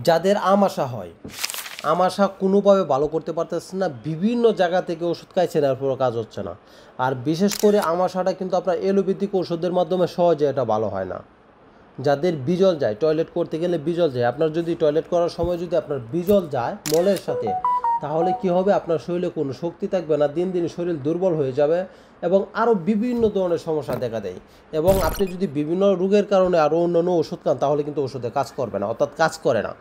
যাদের আমাশা হয়, আমাশা কোনোভাবে ভালো করতে পারতেছে না, বিভিন্ন জায়গা থেকে ওষুধ খাইছেন এরপরও কাজ হচ্ছে না। আর বিশেষ করে আমাশাটা কিন্তু আপনার এলোপ্যাথিক ওষুধের মাধ্যমে সহজে এটা ভালো হয় না। যাদের বিজল যায়, টয়লেট করতে গেলে বিজল যায়, আপনার যদি টয়লেট করার সময় যদি আপনার বিজল যায় মলের সাথে, তাহলে কি হবে, আপনার শরীরে কোনো শক্তি থাকবে না, দিন দিন শরীর দুর্বল হয়ে যাবে এবং আরও বিভিন্ন ধরনের সমস্যা দেখা দেয়। এবং আপনি যদি বিভিন্ন রোগের কারণে আরও অন্যান্য ওষুধ খান, তাহলে কিন্তু ওষুধে কাজ করবে না, অর্থাৎ কাজ করে না।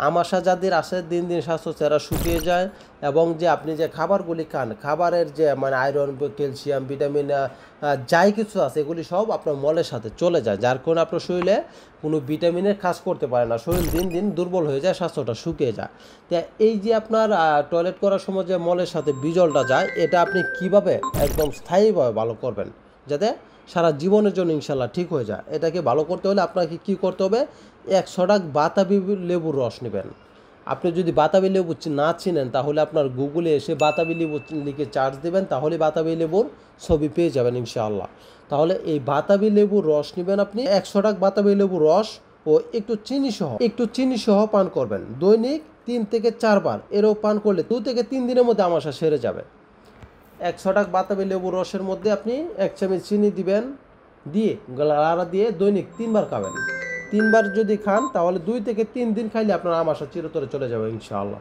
আমাশা যাদের আসে, দিন দিন স্বাস্থ্য চেহারা শুকিয়ে যায় এবং যে আপনি যে খাবারগুলি খান, খাবারের যে মানে আয়রন, ক্যালসিয়াম, ভিটামিন যাই কিছু আছে, এগুলি সব আপনার মলের সাথে চলে যায়, যার কারণে আপনার শরীরে কোনো ভিটামিনের কাজ করতে পারে না, শরীর দিন দিন দুর্বল হয়ে যায়, স্বাস্থ্যটা শুকিয়ে যায়। তো এই যে আপনার টয়লেট করার সময় যে মলের সাথে বিজলটা যায়, এটা আপনি কিভাবে একদম স্থায়ীভাবে ভালো করবেন যাতে সারা জীবনের জন্য ইনশাল্লাহ ঠিক হয়ে যায়, এটাকে ভালো করতে হলে আপনাকে কী করতে হবে, 100 টাক বাতাবি লেবুর রস নেবেন। আপনি যদি বাতাবি লেবু না চিনেন, তাহলে আপনার গুগলে এসে বাতাবি লেবু লিখে চার্জ দেবেন, তাহলে বাতাবি লেবুর ছবি পেয়ে যাবেন ইনশাআল্লাহ। তাহলে এই বাতাবি লেবুর রস নেবেন আপনি, 100 টাক বাতাবি লেবুর রস ও একটু চিনি সহ পান করবেন, দৈনিক 3 থেকে 4 বার। এরও পান করলে 2 থেকে 3 দিনের মধ্যে আমাশা সেরে যাবে। 100 টাক বাতাবি লেবুর রসের মধ্যে আপনি 1 চামচ চিনি দিবেন, দিয়ে লাড়া দিয়ে দৈনিক 3 বার খাবেন। 3 বার যদি খান, তাহলে 2 থেকে 3 দিন খাইলে আপনার আমাশা চিরতরে চলে যাবে ইনশাআল্লাহ।